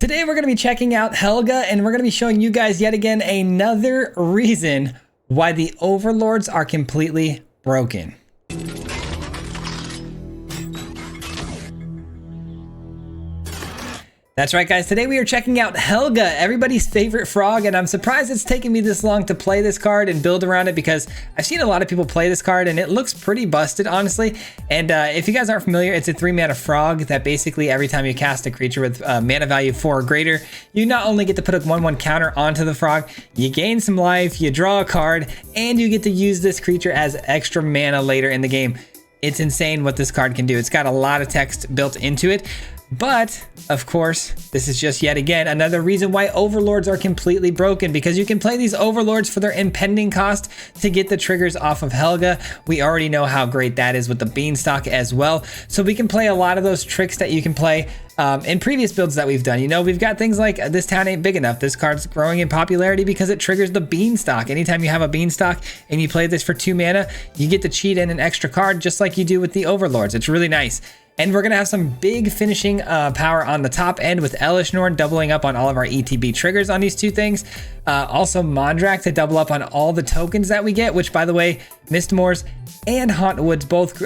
Today we're going to be checking out Helga, and we're going to be showing you guys yet again another reason why the overlords are completely broken. That's right, guys. Today we are checking out Helga, everybody's favorite frog, and I'm surprised it's taken me this long to play this card and build around it because I've seen a lot of people play this card and it looks pretty busted, honestly. And if you guys aren't familiar, it's a 3-mana frog that basically every time you cast a creature with mana value 4 or greater, you not only get to put a 1/1 counter onto the frog, you gain some life, you draw a card, and you get to use this creature as extra mana later in the game. It's insane what this card can do. It's got a lot of text built into it. But, of course, this is just yet again another reason why overlords are completely broken, because you can play these overlords for their impending cost to get the triggers off of Helga. We already know how great that is with the Beanstalk as well. So we can play a lot of those tricks that you can play in previous builds that we've done. You know, we've got things like this town ain't big enough. This card's growing in popularity because it triggers the Beanstalk. Anytime you have a Beanstalk and you play this for 2 mana, you get to cheat in an extra card just like you do with the overlords. It's really nice. And we're going to have some big finishing power on the top end with Elishnorn doubling up on all of our ETB triggers on these two things. Also Mondrak to double up on all the tokens that we get, which, by the way, Mistmoors and Hauntwoods both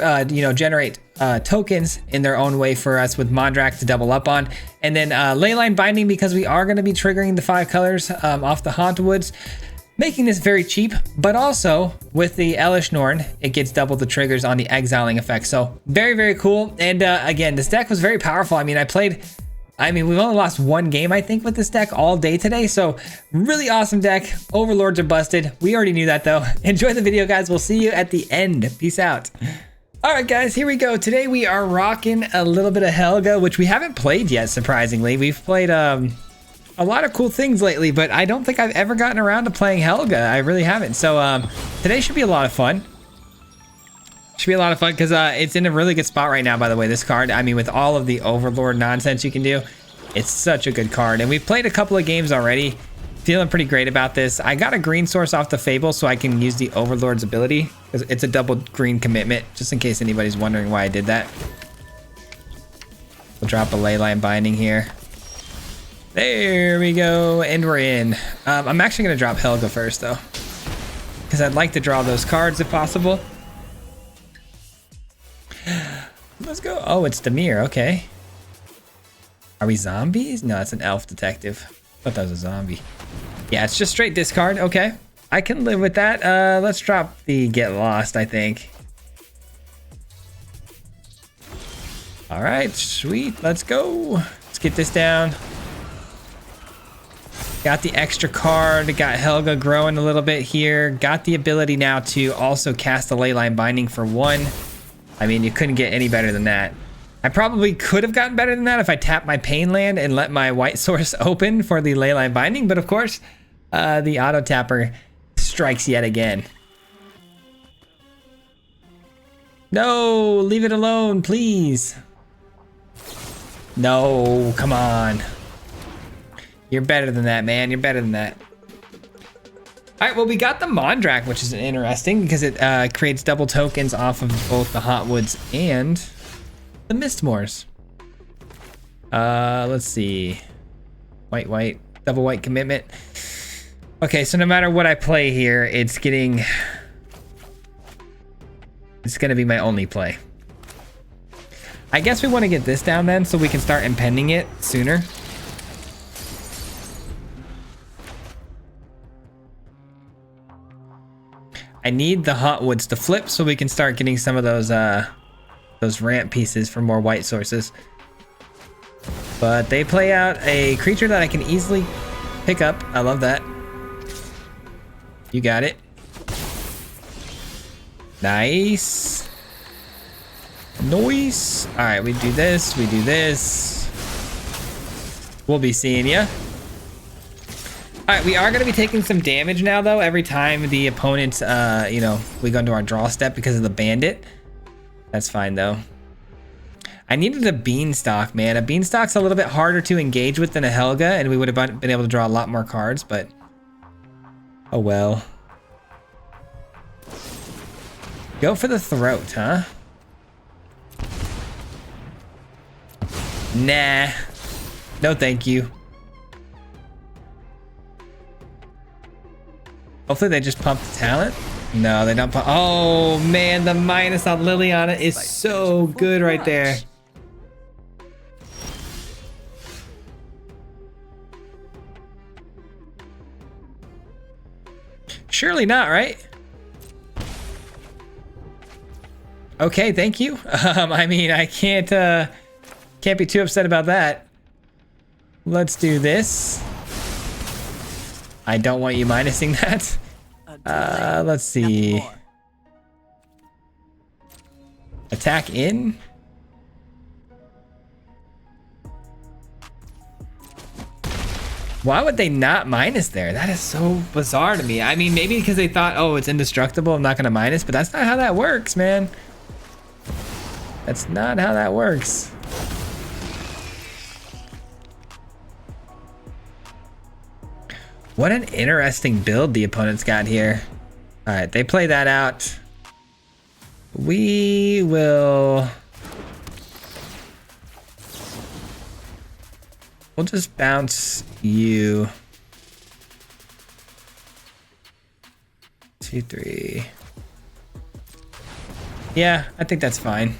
generate tokens in their own way for us with Mondrak to double up on. And then Leyline Binding, because we are going to be triggering the 5 colors off the Hauntwoods, making this very cheap. But also with the Elishnorn, it gets double the triggers on the exiling effect. So very, very cool. And again, this deck was very powerful. I mean, we've only lost 1 game, I think, with this deck all day today. So really awesome deck. Overlords are busted. We already knew that, though. Enjoy the video, guys. We'll see you at the end. Peace out. All right, guys, here we go. Today we are rocking a little bit of Helga, which we haven't played yet, surprisingly. We've played a lot of cool things lately, but I don't think I've ever gotten around to playing Helga. I really haven't. So today should be a lot of fun. Should be a lot of fun because it's in a really good spot right now, by the way, this card. I mean, with all of the overlord nonsense you can do, it's such a good card. And we've played a couple of games already. Feeling pretty great about this. I got a green source off the Fable so I can use the overlord's ability, because it's a double green commitment, just in case anybody's wondering why I did that. We'll drop a Leyline Binding here. There we go, and we're in. I'm actually going to drop Helga first, though, because I'd like to draw those cards if possible. Let's go. Oh, it's Demir. Okay. Are we zombies? No, it's an elf detective. I thought that was a zombie. Yeah, it's just straight discard. Okay. I can live with that. Let's drop the Get Lost, I think. All right, sweet. Let's go. Let's get this down. Got the extra card, got Helga growing a little bit here. Got the ability now to also cast a Leyline Binding for 1. I mean, you couldn't get any better than that. I probably could have gotten better than that if I tapped my Pain land and let my white source open for the Leyline Binding, but of course, the auto tapper strikes yet again. No, leave it alone, please. No, come on. You're better than that, man. You're better than that. All right, well, we got the Mondrak, which is interesting because it creates double tokens off of both the Hauntwoods and the Mistmoors. Let's see. White, double white commitment. Okay, so no matter what I play here, it's going to be my only play. I guess we want to get this down then so we can start impending it sooner. I need the Hauntwoods to flip so we can start getting some of those ramp pieces for more white sources. But they play out a creature that I can easily pick up. I love that. You got it. Nice. Nice. All right, we do this. We do this. We'll be seeing ya. All right, we are going to be taking some damage now, though, every time the opponent, we go into our draw step because of the bandit. That's fine, though. I needed a Beanstalk, man. A Beanstalk's a little bit harder to engage with than a Helga, and we would have been able to draw a lot more cards, but oh well. Go for the throat, huh? Nah. No, thank you. Hopefully they just pump the talent. No, they don't pump. Oh man, the minus on Liliana is so good right there. Surely not, right? Okay, thank you. I mean, I can't be too upset about that. Let's do this. I don't want you minusing that. Let's see. Attack in. Why would they not minus there? That is so bizarre to me. I mean, maybe because they thought, oh, it's indestructible, I'm not gonna minus, but that's not how that works, man. That's not how that works. What an interesting build the opponent's got here. All right, they play that out. We will... We'll just bounce you. 2, 3. Yeah, I think that's fine.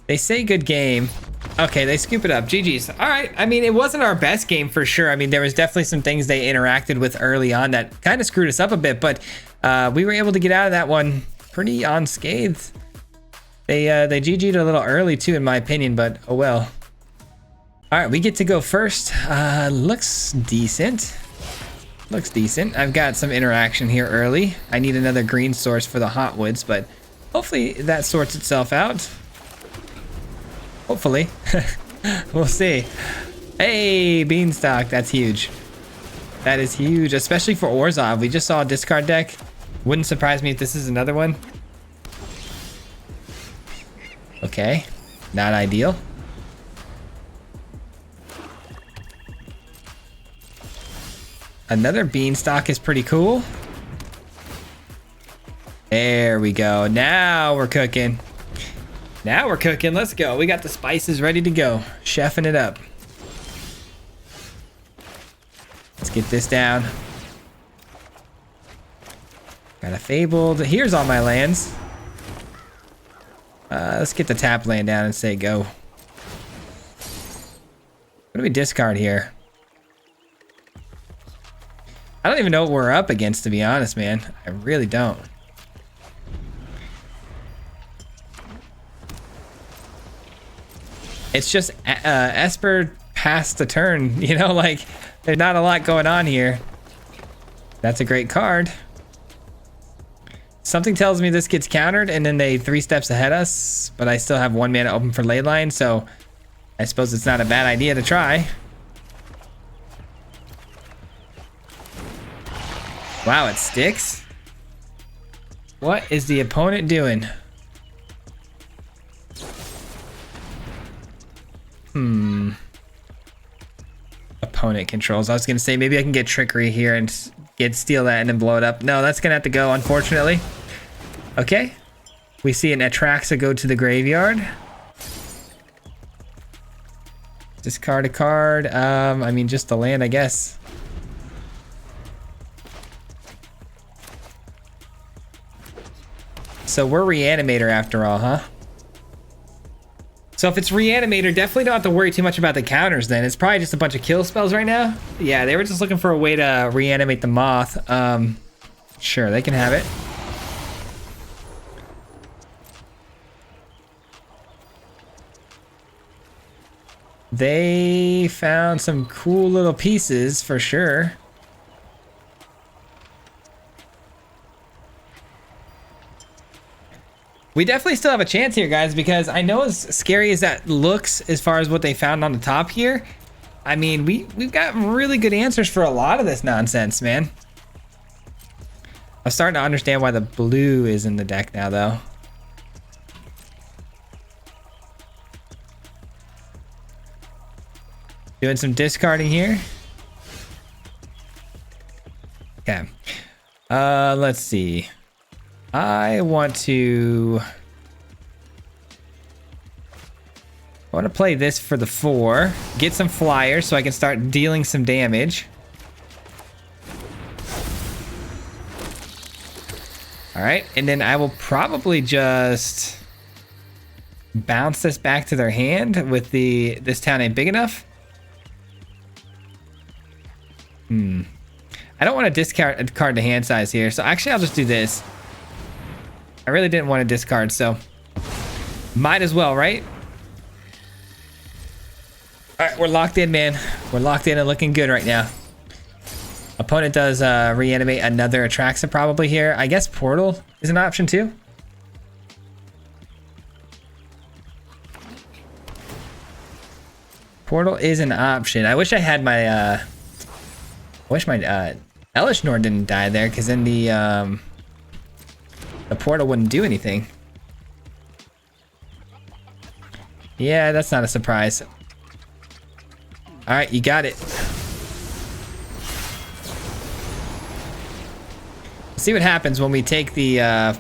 They say good game. Okay, they scoop it up. GG's. All right. I mean, it wasn't our best game for sure. I mean, there was definitely some things they interacted with early on that kind of screwed us up a bit, but we were able to get out of that one pretty unscathed. They GG'd a little early too, in my opinion, but oh well. All right, we get to go first. Looks decent. Looks decent. I've got some interaction here early. I need another green source for the hotwoods, but hopefully that sorts itself out. Hopefully. We'll see. Hey, Beanstalk, that's huge. That is huge, especially for Orzhov. We just saw a discard deck. Wouldn't surprise me if this is another one. Okay, not ideal. Another Beanstalk is pretty cool. There we go. Now we're cooking. Now we're cooking. Let's go. We got the spices ready to go. Chefing it up. Let's get this down. Got a Fabled. Here's all my lands. Let's get the tap land down and say go. What do we discard here? I don't even know what we're up against, to be honest, man. I really don't. It's just Esper passed the turn, you know, like there's not a lot going on here. That's a great card. Something tells me this gets countered and then they 3 steps ahead us, but I still have 1 mana open for Leyline, so I suppose it's not a bad idea to try. Wow, it sticks? What is the opponent doing? Opponent controls. I was gonna say maybe I can get trickery here and steal that and then blow it up. No, that's gonna have to go, unfortunately. Okay. We see an Atraxa go to the graveyard. Discard a card. I mean, just the land, I guess. So we're Reanimator after all, huh? So if it's Reanimator, definitely don't have to worry too much about the counters then. It's probably just a bunch of kill spells right now. Yeah, they were just looking for a way to reanimate the moth. Sure, they can have it. They found some cool little pieces for sure. We definitely still have a chance here, guys, because I know as scary as that looks as far as what they found on the top here, I mean, we've got really good answers for a lot of this nonsense, man. I'm starting to understand why the blue is in the deck now, though. Doing some discarding here. Okay. Let's see. I want to play this for the 4, get some flyers so I can start dealing some damage. All right, and then I will probably just bounce this back to their hand with this town ain't big enough. I don't want to discard the hand size here, so actually I'll just do this. I really didn't want to discard, so might as well, right? All right, we're locked in, man. We're locked in and looking good right now. Opponent does reanimate another Atraxa probably here. I guess Portal is an option too. Portal is an option. I wish I had my I wish my Elishnor didn't die there, because then the portal wouldn't do anything. Yeah, that's not a surprise. All right, you got it. See what happens when we take the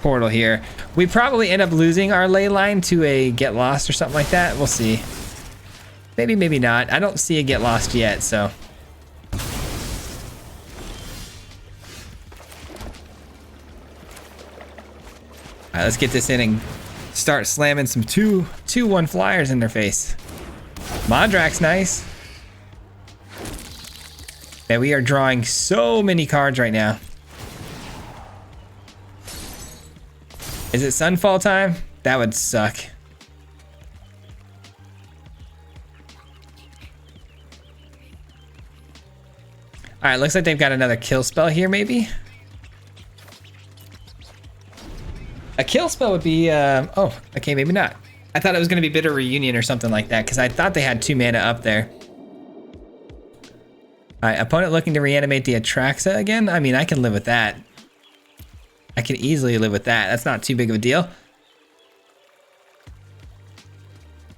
portal here. We probably end up losing our ley line to a get lost or something like that. We'll see. Maybe, maybe not. I don't see a get lost yet, so. All right, let's get this in and start slamming some 2/1 flyers in their face. Mondrak's nice. Man, we are drawing so many cards right now. Is it Sunfall time? That would suck. All right, looks like they've got another kill spell here, maybe. A kill spell would be, oh, okay, maybe not. I thought it was gonna be Bitter Reunion or something like that, because I thought they had 2 mana up there. All right, opponent looking to reanimate the Atraxa again. I mean, I can live with that. I can easily live with that. That's not too big of a deal.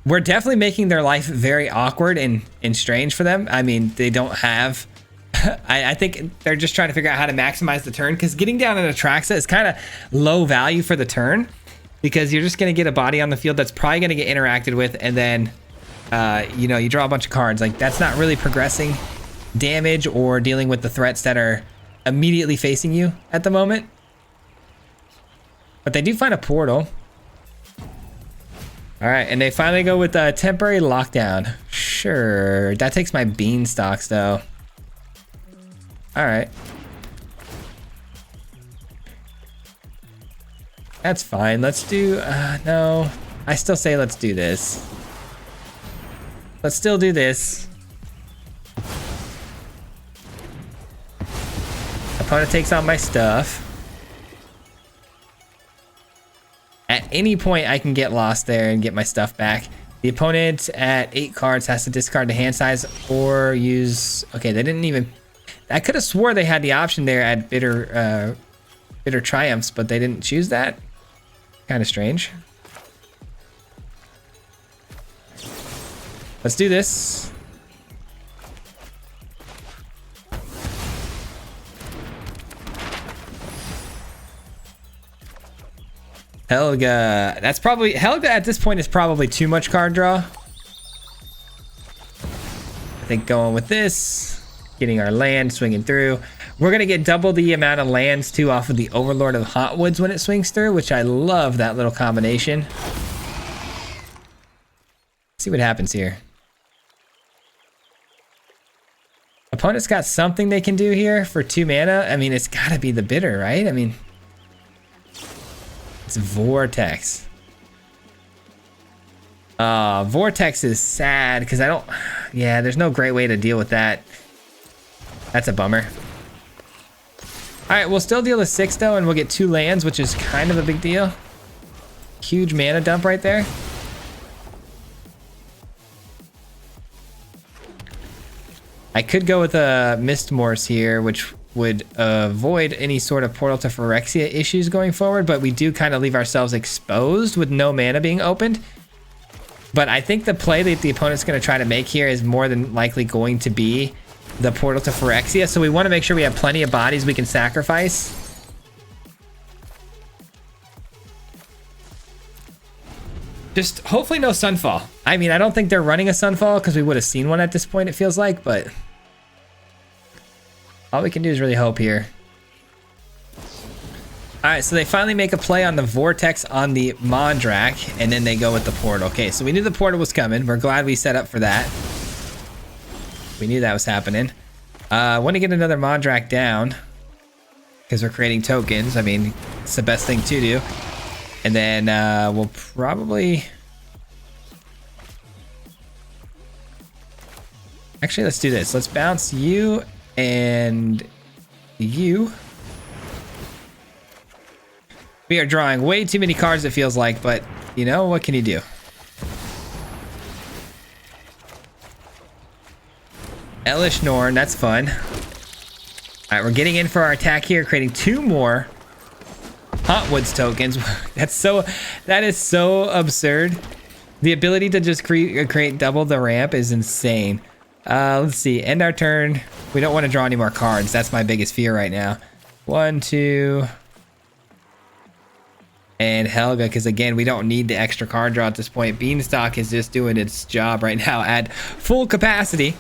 We're definitely making their life very awkward and strange for them. I mean, they don't have... I think they're just trying to figure out how to maximize the turn, because getting down an Atraxa is kind of low value for the turn, because you're just going to get a body on the field that's probably going to get interacted with, and then, you know, you draw a bunch of cards. Like, that's not really progressing damage or dealing with the threats that are immediately facing you at the moment. But they do find a portal. All right, and they finally go with a temporary lockdown. Sure, that takes my beanstalks though. All right. That's fine. Let's do, no. I still say let's do this. Let's still do this. Opponent takes on my stuff. At any point, I can get lost there and get my stuff back. The opponent at 8 cards has to discard the hand size or use... Okay, they didn't even... I could have swore they had the option there at Bitter Triumphs, but they didn't choose that. Kind of strange. Let's do this. Helga. That's probably... Helga at this point is probably too much card draw. I think going with this... Getting our land, swinging through. We're gonna get double the amount of lands too off of the Overlord of Hotwoods when it swings through, which I love that little combination. Let's see what happens here. Opponent's got something they can do here for 2 mana. I mean, it's gotta be the Bitter, right? I mean, it's Vortex. Vortex is sad because I don't... Yeah, there's no great way to deal with that. That's a bummer. All right, we'll still deal with 6 though, and we'll get 2 lands, which is kind of a big deal. Huge mana dump right there. I could go with a Mistmorse here, which would avoid any sort of Portal to Phyrexia issues going forward, but we do kind of leave ourselves exposed with no mana being opened. But I think the play that the opponent's going to try to make here is more than likely going to be the Portal to Phyrexia, so we want to make sure we have plenty of bodies we can sacrifice. Just hopefully no Sunfall. I mean, I don't think they're running a Sunfall because we would have seen one at this point, it feels like, but all we can do is really hope here. All right, so they finally make a play on the Vortex on the Mondrak, and then they go with the portal. Okay, so we knew the portal was coming. We're glad we set up for that. We knew that was happening. I want to get another Mondrak down because we're creating tokens. I mean, it's the best thing to do. And then we'll probably... Actually, let's do this. Let's bounce you and you. We are drawing way too many cards, it feels like, but you know, what can you do? Elish Norn, that's fun. All right, we're getting in for our attack here, creating 2 more Hauntwoods tokens. That is so absurd. The ability to just create double the ramp is insane. Let's see, end our turn. We don't want to draw any more cards. That's my biggest fear right now. 1, 2... and Helga, because again, we don't need the extra card draw at this point. Beanstalk is just doing its job right now at full capacity.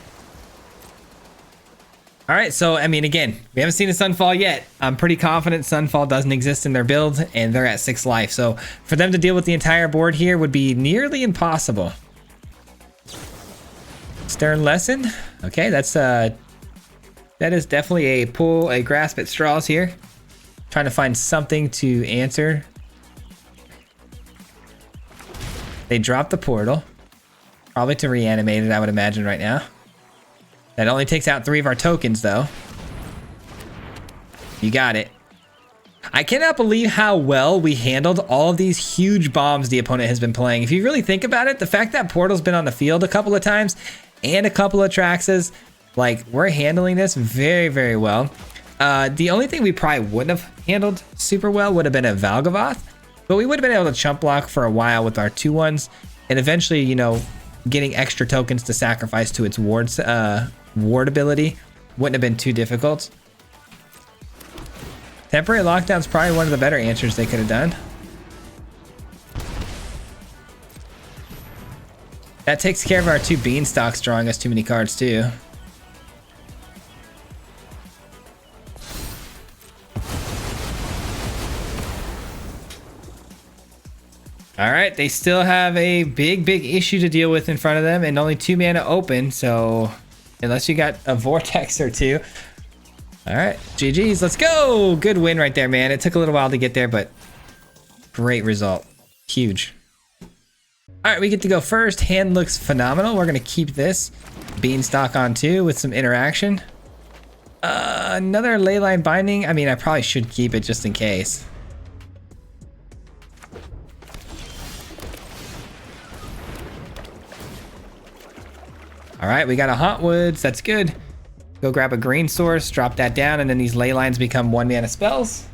All right, so I mean, again, we haven't seen a Sunfall yet. I'm pretty confident Sunfall doesn't exist in their build, and they're at 6 life. So for them to deal with the entire board here would be nearly impossible. Stern Lesson. Okay, that is definitely a grasp at straws here. Trying to find something to answer. They dropped the portal. Probably to reanimate it, I would imagine right now. That only takes out 3 of our tokens, though. You got it. I cannot believe how well we handled all of these huge bombs the opponent has been playing. If you really think about it, the fact that Portal's been on the field a couple of times and a couple of Traxes, like, we're handling this very, very well. The only thing we probably wouldn't have handled super well would have been a Valgavoth. But we would have been able to chump block for a while with our 2/1s, and eventually, you know, getting extra tokens to sacrifice to its ward ability wouldn't have been too difficult. Temporary lockdown's probably one of the better answers they could have done. That takes care of our 2 Beanstalks drawing us too many cards too. All right, they still have a big issue to deal with in front of them, and only 2 mana open, so unless you got a Vortex or 2. All right, GG's, let's go. Good win right there, man. It took a little while to get there, but great result. Huge. All right, we get to go first. Hand looks phenomenal. We're gonna keep this Beanstalk on 2 with some interaction. Another Leyline Binding. I mean, I probably should keep it just in case. All right, we got a Hauntwoods. That's good. Go grab a green source, drop that down, and then these ley lines become 1 mana spells.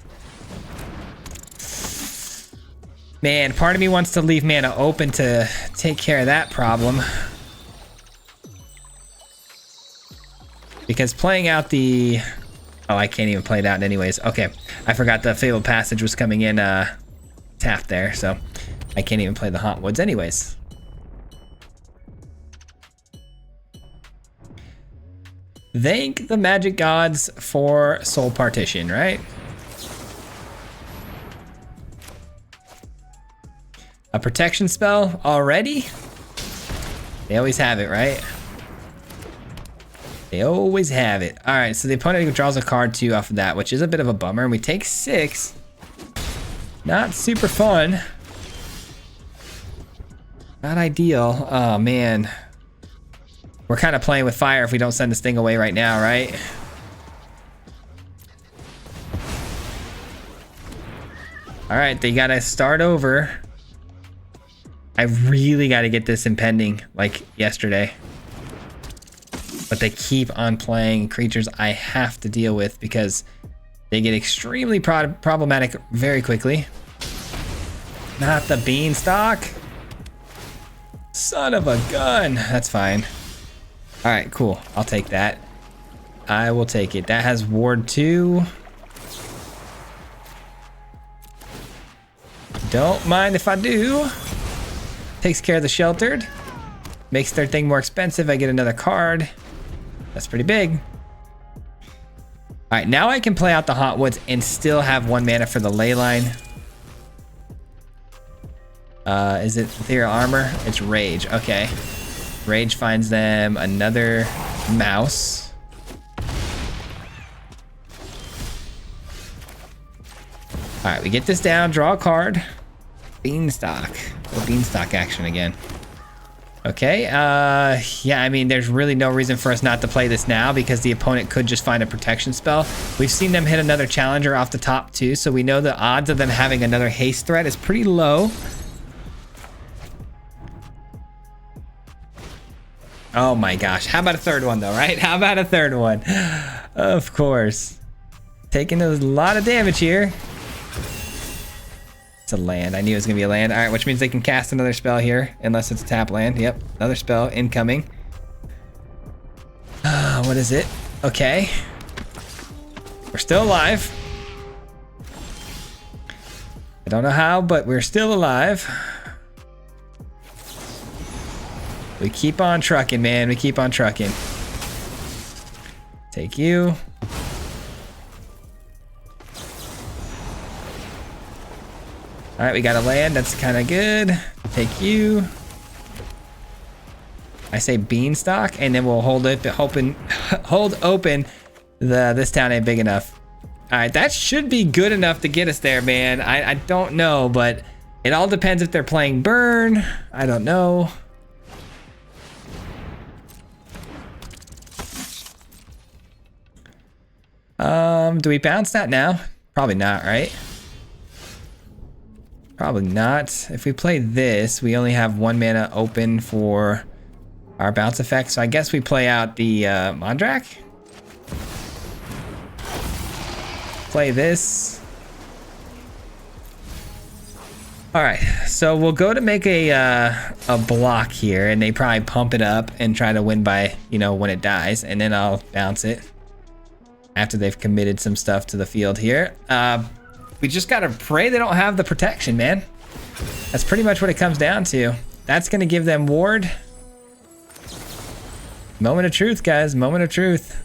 Man, part of me wants to leave mana open to take care of that problem. Because playing out the... Oh, I can't even play it out anyways. Okay, I forgot the Fabled Passage was coming in tapped there, so I can't even play the Hauntwoods anyways. Thank the magic gods for Soul Partition, right? A protection spell already? They always have it, right? They always have it. All right, so the opponent draws a card 2 off of that, which is a bit of a bummer. And we take 6. Not super fun. Not ideal. Oh, man. We're kind of playing with fire if we don't send this thing away right now, right? All right, they gotta start over. I really gotta get this impending like yesterday. But they keep on playing creatures I have to deal with because they get extremely problematic very quickly. Not the Beanstalk. Son of a gun. That's fine. All right, cool. I'll take that. I will take it. That has Ward 2. Don't mind if I do. Takes care of the Sheltered. Makes their thing more expensive. I get another card. That's pretty big. All right, now I can play out the Hauntwoods and still have 1 mana for the Leyline. Is it Ethereal Armor? It's Rage. Okay. Rage finds them another mouse. All right, we get this down, draw a card. Beanstalk. The Beanstalk action again. Okay, yeah, I mean, there's really no reason for us not to play this now because the opponent could just find a protection spell. We've seen them hit another challenger off the top too, so we know the odds of them having another haste threat is pretty low. Oh my gosh, how about a third one though, right? How about a third one? Of course. Taking a lot of damage here. It's a land. I knew it was gonna be a land. All right, which means they can cast another spell here, unless it's a tap land. Yep, another spell incoming. What is it? Okay. We're still alive. I don't know how, but we're still alive. We keep on trucking, man. We keep on trucking. Take you. All right, we got a land. That's kind of good. Take you. I say Beanstalk, and then we'll hold it open. Hold open. This town ain't big enough. All right, that should be good enough to get us there, man. I don't know, but it all depends if they're playing burn. I don't know. Do we bounce that now? Probably not, right? Probably not. If we play this, we only have 1 mana open for our bounce effect. So I guess we play out the Mondrak. Play this. All right, so we'll go to make a block here, and they probably pump it up and try to win by, you know, when it dies, and then I'll bounce it after they've committed some stuff to the field here. We just gotta pray they don't have the protection, man. That's pretty much what it comes down to. That's gonna give them ward. Moment of truth, guys, moment of truth.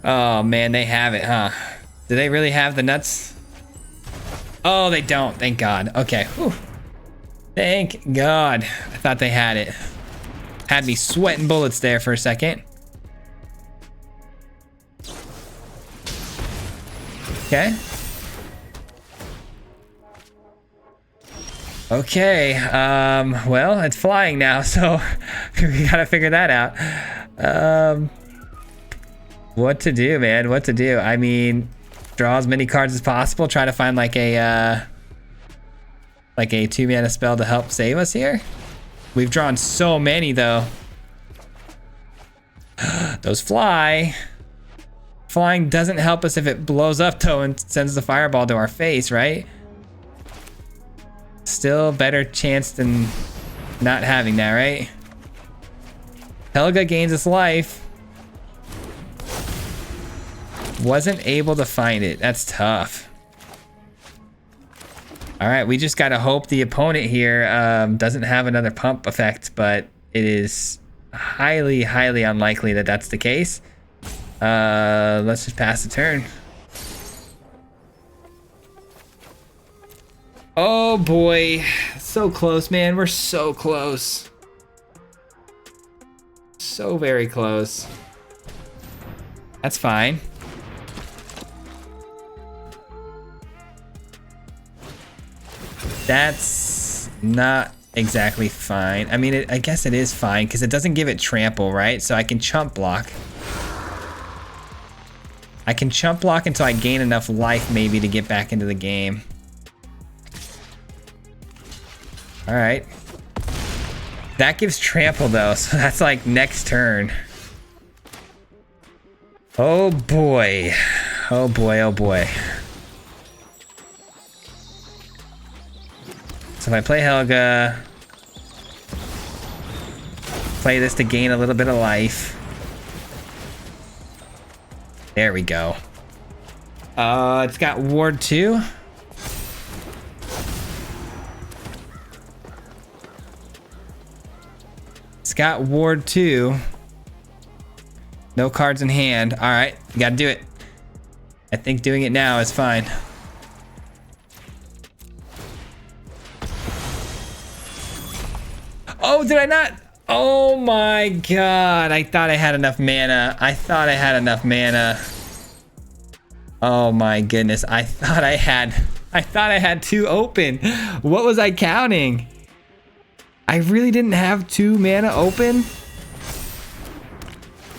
Oh man, they have it, huh? Do they really have the nuts? Oh, they don't, thank God. Okay, whew. Thank God. I thought they had it. Had me sweating bullets there for a second. Okay. Okay, well, it's flying now, so we gotta figure that out. What to do, man, what to do? I mean, draw as many cards as possible, try to find like a 2 mana spell to help save us here. We've drawn so many though. Those fly. Flying doesn't help us if it blows up though and sends the fireball to our face, right? Still better chance than not having that, right? Helga gains its life. Wasn't able to find it. That's tough. All right, we just gotta hope the opponent here doesn't have another pump effect, but it is highly, highly unlikely that that's the case. Let's just pass the turn. Oh boy, so close, man. We're so close. So very close. That's fine. That's not exactly fine. I mean, I guess it is fine because it doesn't give it trample, right? So I can chump block. I can chump block until I gain enough life maybe to get back into the game. All right. That gives trample though, so that's like next turn. Oh boy. Oh boy, oh boy. So if I play Helga, play this to gain a little bit of life. There we go. It's got Ward 2. got Ward 2. No cards in hand. All right, you gotta do it. I think doing it now is fine. Oh, did I not? Oh my God. I thought I had enough mana. I thought I had enough mana. Oh my goodness. I thought I had 2 open. What was I counting? I really didn't have 2 mana open?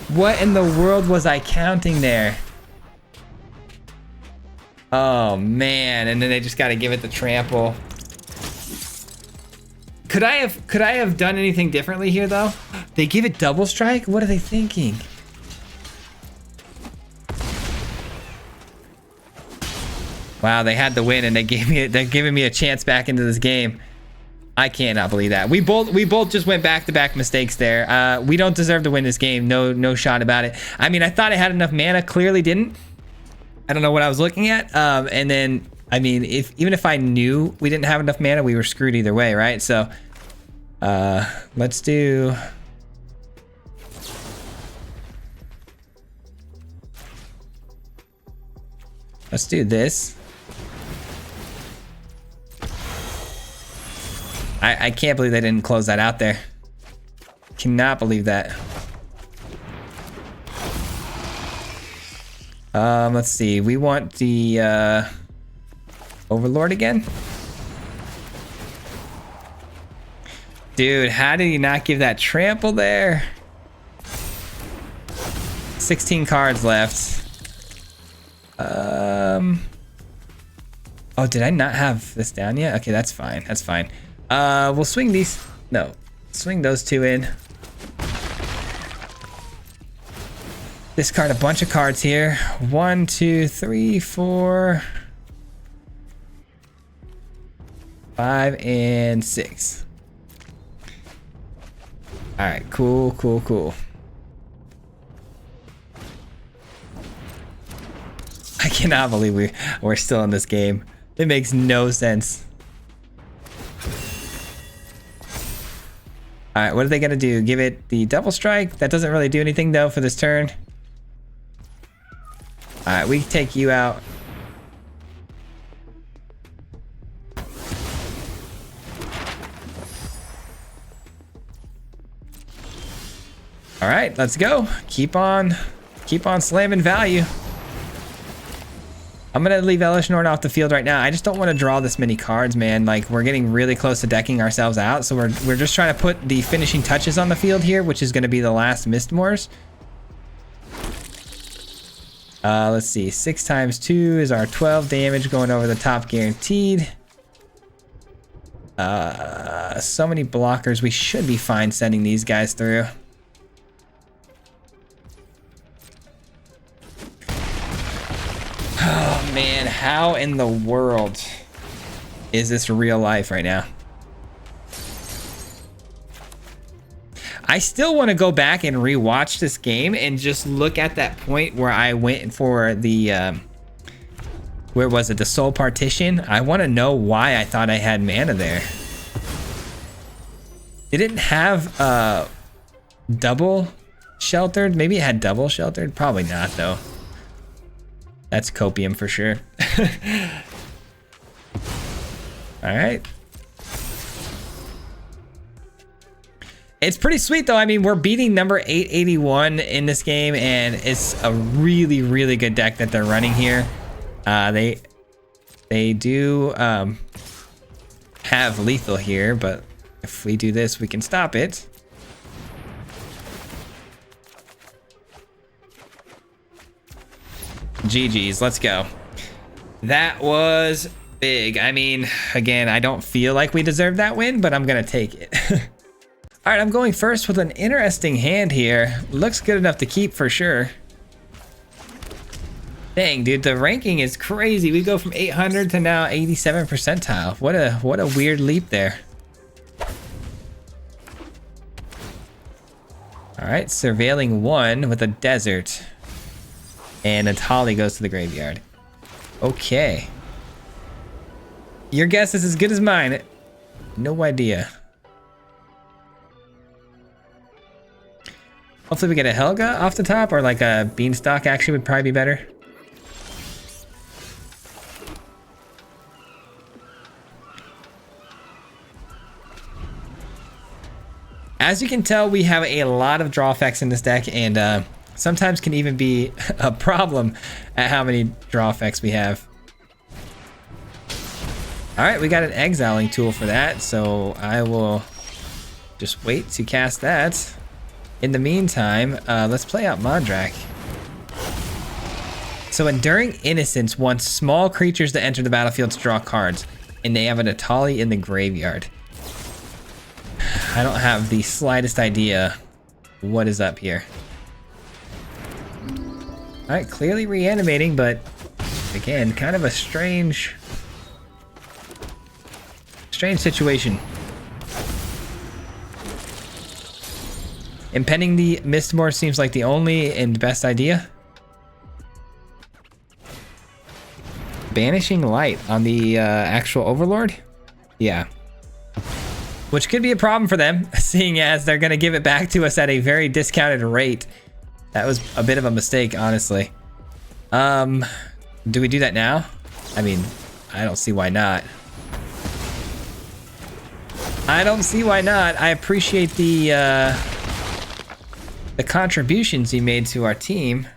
What in the world was I counting there? Oh man, and then they just gotta give it the trample. Could I have done anything differently here though? They give it double strike? What are they thinking? Wow, they had the win and they're giving me a chance back into this game. I cannot believe that. We both just went back-to-back mistakes there. We don't deserve to win this game. No shot about it. I mean, I thought I had enough mana, clearly didn't. I don't know what I was looking at. And then, I mean, even if I knew we didn't have enough mana, we were screwed either way, right? So, let's do... Let's do this. I can't believe they didn't close that out there. Cannot believe that. Let's see. We want the Overlord again. Dude, how did you not give that trample there? 16 cards left. Oh, did I not have this down yet? Okay, that's fine. That's fine. We'll swing these. No, swing those 2 in. Discard a bunch of cards here. 1, 2, 3, 4, 5, and 6. All right, cool. I cannot believe we're still in this game. It makes no sense. All right, what are they gonna do? Give it the double strike? That doesn't really do anything though for this turn. All right, we take you out. All right, let's go. Keep on slamming value. I'm gonna leave Elish Norn off the field right now. I just don't want to draw this many cards, man. Like, we're getting really close to decking ourselves out, so we're just trying to put the finishing touches on the field here, which is gonna be the last Mistmores. Let's see. 6 times 2 is our 12 damage going over the top guaranteed. So many blockers. We should be fine sending these guys through. Oh man, how in the world is this real life right now? I still want to go back and rewatch this game and just look at that point where I went for the where was it, the soul partition. I want to know why I thought I had mana there. It didn't have double sheltered. Maybe it had double sheltered. Probably not though. That's copium for sure. All right. It's pretty sweet though. I mean, we're beating number 881 in this game, and it's a really, really good deck that they're running here. They do have lethal here, but if we do this, we can stop it. GG's, let's go. That was big. I mean, again, I don't feel like we deserve that win, but I'm gonna take it. All right, I'm going first with an interesting hand here. Looks good enough to keep for sure. Dang, dude, the ranking is crazy. We go from 800 to now 87 percentile. What a weird leap there. All right, surveilling 1 with a desert. And Natali goes to the graveyard. Okay. Your guess is as good as mine. No idea. Hopefully we get a Helga off the top, or like a Beanstalk actually would probably be better. As you can tell, we have a lot of draw effects in this deck, and sometimes can even be a problem at how many draw effects we have. All right, we got an exiling tool for that, so I will just wait to cast that. In the meantime, let's play out Mondrak. So Enduring Innocence wants small creatures that enter the battlefield to draw cards, and they have an Atali in the graveyard. I don't have the slightest idea what is up here. All right, clearly reanimating, but again, kind of a strange situation. Impending the Mistmore seems like the only and best idea. Banishing Light on the actual Overlord? Yeah. Which could be a problem for them, seeing as they're going to give it back to us at a very discounted rate. That was a bit of a mistake, honestly. Do we do that now? I mean, I don't see why not. I don't see why not. I appreciate the contributions he made to our team.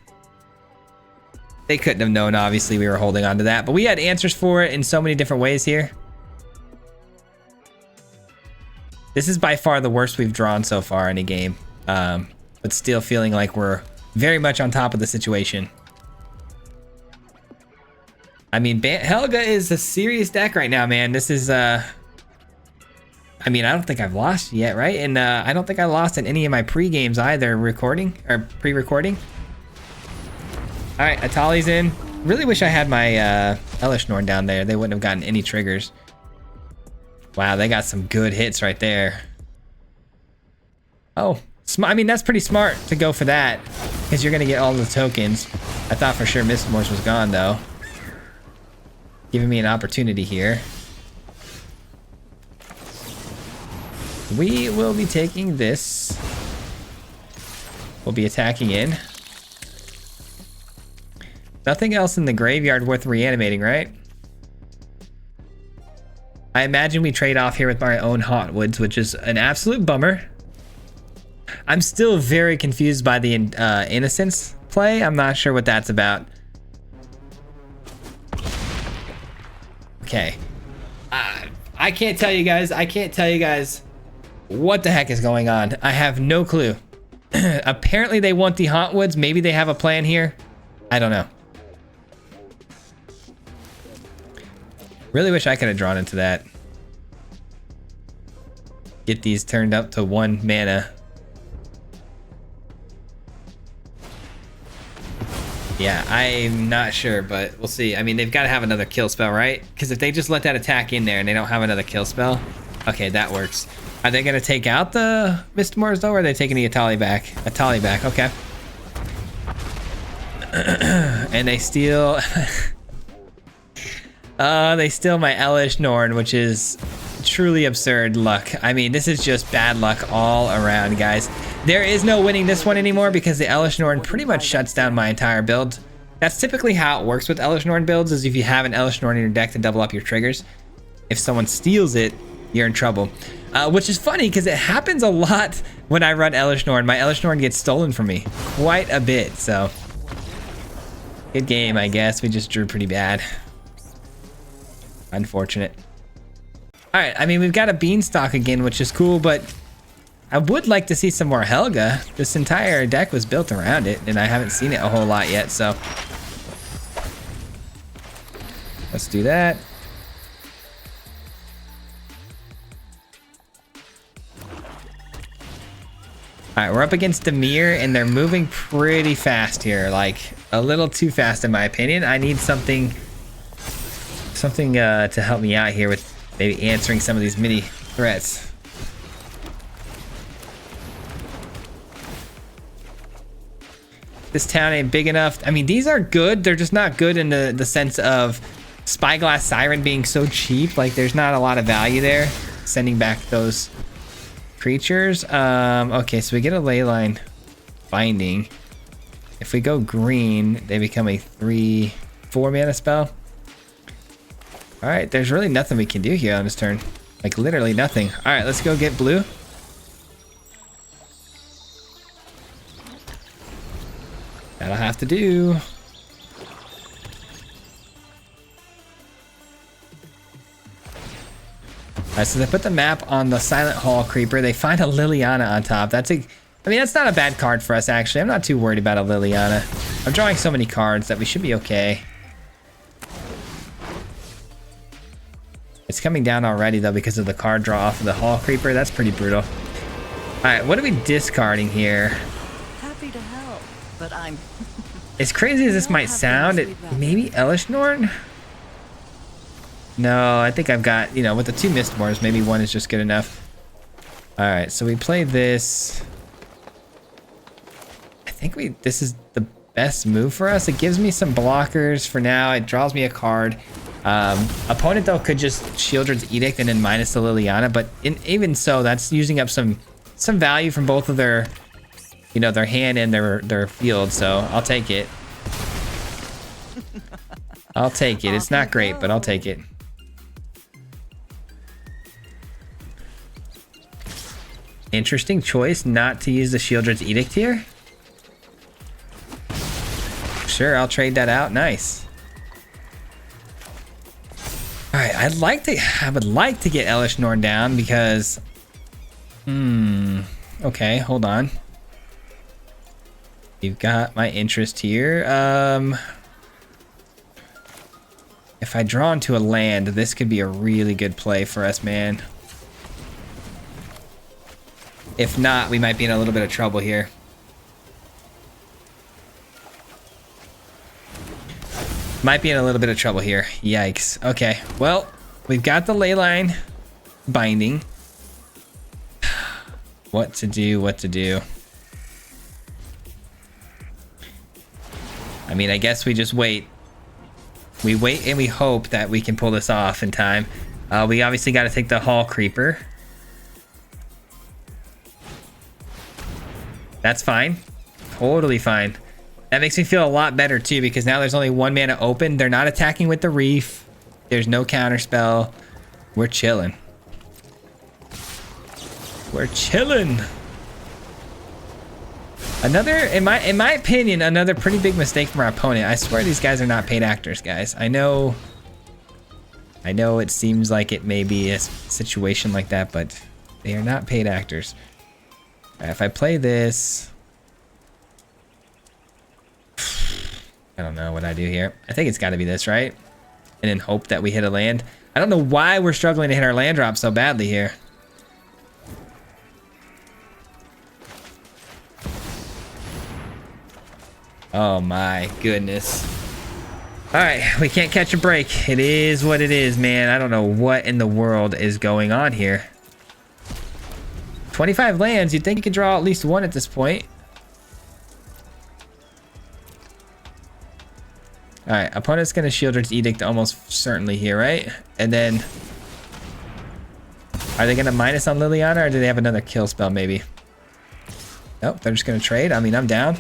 They couldn't have known, obviously, we were holding on to that, but we had answers for it in so many different ways here. This is by far the worst we've drawn so far in a game, but still feeling like we're very much on top of the situation. I mean, Helga is a serious deck right now, man. This is, I mean, I don't think I've lost yet, right? And I don't think I lost in any of my pre-games either, recording or pre-recording. All right, Atali's in. Really wish I had my Elish Norn down there. They wouldn't have gotten any triggers. Wow, they got some good hits right there. Oh, I mean, that's pretty smart to go for that, because you're going to get all the tokens. I thought for sure Mistmores was gone, though. Giving me an opportunity here. We will be taking this. We'll be attacking in. Nothing else in the graveyard worth reanimating, right? I imagine we trade off here with my own Hotwoods, which is an absolute bummer. I'm still very confused by the Innocence play. I'm not sure what that's about. Okay. I can't tell you guys. I can't tell you guys what the heck is going on. I have no clue. Apparently they want the Hauntwoods. Maybe they have a plan here. I don't know. Really wish I could have drawn into that. Get these turned up to 1 mana. Yeah, I'm not sure, but we'll see. I mean, they've got to have another kill spell, right? Because if they just let that attack in there and they don't have another kill spell, okay, that works. Are they going to take out the Mistmores, though, or are they taking the Atali back? Atali back, okay. And they steal... they steal my Elish Norn, which is truly absurd luck. I mean, this is just bad luck all around, guys. There is no winning this one anymore because the Elish Norn pretty much shuts down my entire build. That's typically how it works with Elish Norn builds, is if you have an Elish Norn in your deck to double up your triggers. If someone steals it, you're in trouble. Which is funny because it happens a lot when I run Elish Norn. My Elish Norn gets stolen from me quite a bit, so... Good game, I guess. We just drew pretty bad. Unfortunate. All right, I mean, we've got a Beanstalk again, which is cool, but I would like to see some more Helga. This entire deck was built around it, and I haven't seen it a whole lot yet, so let's do that. All right, we're up against Dimir, and they're moving pretty fast here, like a little too fast in my opinion. I need something to help me out here with maybe answering some of these mini threats. This town ain't big enough. I mean, these are good. They're just not good in the sense of Spyglass Siren being so cheap. Like, there's not a lot of value there. Sending back those creatures. Okay, so we get a ley line binding. If we go green, they become a 3/4 mana spell. All right, there's really nothing we can do here on this turn. Like literally nothing. All right, let's go get blue. That'll have to do. Alright, so they put the map on the Silent Hall Creeper. They find a Liliana on top. That's not a bad card for us, actually. I'm not too worried about a Liliana. I'm drawing so many cards that we should be okay. It's coming down already, though, because of the card draw off of the Hall Creeper. That's pretty brutal. Alright, what are we discarding here? Happy to help, but I'm... As crazy as this might sound, maybe Elishnorn? No, I think I've got, with the 2 Mistmores, maybe 1 is just good enough. Alright, so we play this. I think this is the best move for us. It gives me some blockers for now. It draws me a card. Opponent, though, could just Shieldred's Edict and then minus the Liliana, but even so, that's using up some value from both of their, their hand and their field, so I'll take it. I'll take it. It's not great, but I'll take it. Interesting choice not to use the Shieldred's Edict here. Sure, I'll trade that out. Nice. All right, I would like to get Elishnorn down because... Okay, hold on. You've got my interest here. If I draw into a land, this could be a really good play for us, man. If not, we might be in a little bit of trouble here. Might be in a little bit of trouble here. Yikes. Okay, well, we've got the Leyline binding. What to do, I mean, I guess we just wait. We wait and we hope that we can pull this off in time. We obviously got to take the Hall Creeper. That's fine. Totally fine. That makes me feel a lot better too, because now there's only 1 mana open. They're not attacking with the Reef. There's no counter spell. We're chilling. We're chilling. Another, in my opinion, another pretty big mistake from our opponent. I swear these guys are not paid actors, guys. I know it seems like it may be a situation like that, but they are not paid actors. All right, if I play this, I don't know what I do here. I think it's got to be this, right? And then hope that we hit a land. I don't know why we're struggling to hit our land drop so badly here. Oh my goodness. All right, we can't catch a break. It is what it is, man. I don't know what in the world is going on here. 25 lands, you'd think you could draw at least 1 at this point. All right, opponent's gonna Shieldred's Edict almost certainly here, right? And then, are they gonna minus on Liliana, or do they have another kill spell maybe? Nope, they're just gonna trade. I mean, I'm down.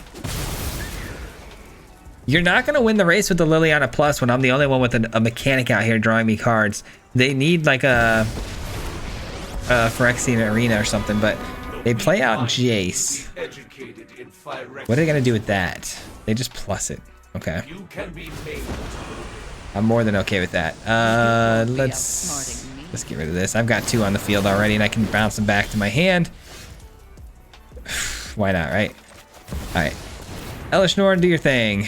You're not gonna win the race with the Liliana Plus when I'm the only one with a mechanic out here drawing me cards. They need like a Phyrexian Arena or something, but they play out Jace. What are they gonna do with that? They just plus it. Okay. I'm more than okay with that. Let's get rid of this. I've got 2 on the field already, and I can bounce them back to my hand. Why not, right? All right. Elishnorn, do your thing.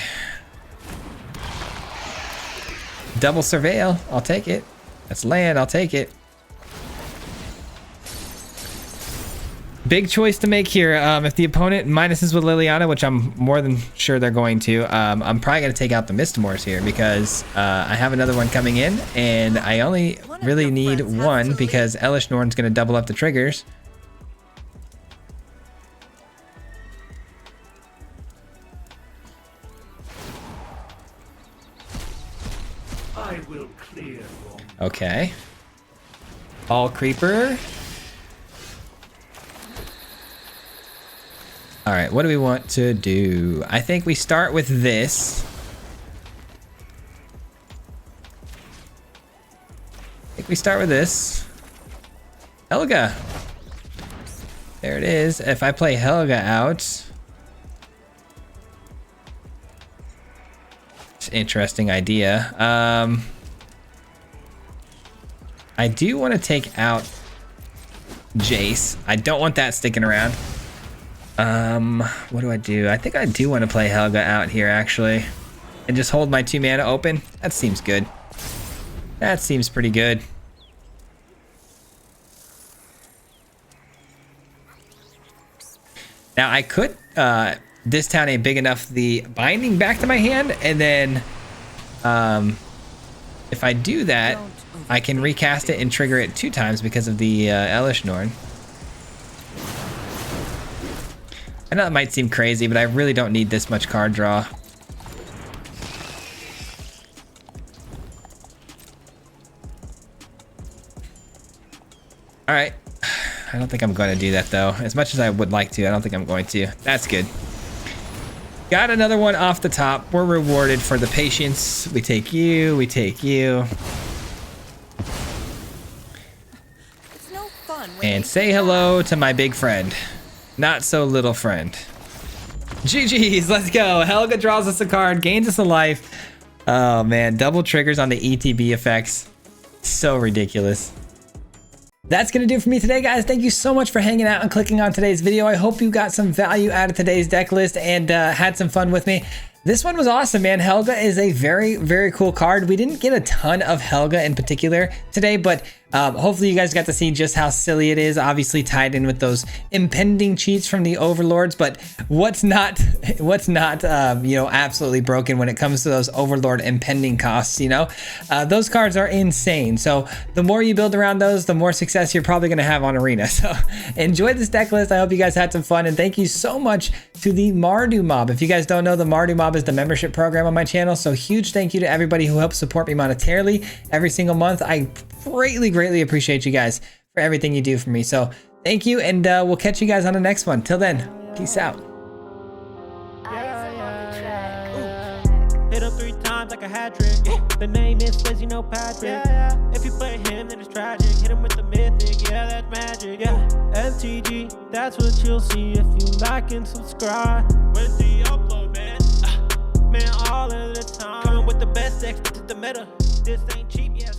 Double Surveil. I'll take it. That's land. I'll take it. Big choice to make here. If the opponent minuses with Liliana, which I'm more than sure they're going to, I'm probably going to take out the Mistmores here because I have another one coming in, and I only really need 1 because Elishnorn's going to double up the triggers. I will clear. Okay. All Creeper. All right, what do we want to do? I think we start with this. Helga. There it is. If I play Helga out. It's an interesting idea. I do want to take out Jace. I don't want that sticking around. What do I do? I think I do want to play Helga out here, actually. And just hold my 2 mana open. That seems good. That seems pretty good. Now I could discount a big enough the binding back to my hand, and then if I do that, I can recast it and trigger it 2 times because of the Elish Norn. I know it might seem crazy, but I really don't need this much card draw. All right. I don't think I'm going to do that, though. As much as I would like to, I don't think I'm going to. That's good. Got another one off the top. We're rewarded for the patience. We take you. We take you. It's no fun And say hello to my big friend. Not so little friend. GG's. Let's go. Helga draws us a card, gains us a life. Oh, man. Double triggers on the ETB effects. So ridiculous. That's going to do it for me today, guys. Thank you so much for hanging out and clicking on today's video. I hope you got some value out of today's deck list and had some fun with me. This one was awesome, man. Helga is a very, very cool card. We didn't get a ton of Helga in particular today, but hopefully you guys got to see just how silly it is. Obviously tied in with those impending cheats from the overlords, but what's not you know, absolutely broken when it comes to those overlord impending costs, you know? Those cards are insane. So the more you build around those, the more success you're probably going to have on Arena. So enjoy this deck list. I hope you guys had some fun, and thank you so much to the Mardu Mob. If you guys don't know, the Mardu Mob is the membership program on my channel. So huge thank you to everybody who helps support me monetarily every single month. I greatly appreciate you guys for everything you do for me. So thank you, and we'll catch you guys on the next one. Till then, peace out. Hit him 3 times like a hat trick. The name is Swayze, no Patrick. If you play him, then it's tragic. Hit him with the mythic, yeah, that's magic. MTG, that's what you'll see if you like and subscribe. With the upload, man. Man, all of the time. Coming with the best decks, this is the meta. This ain't cheap, yeah.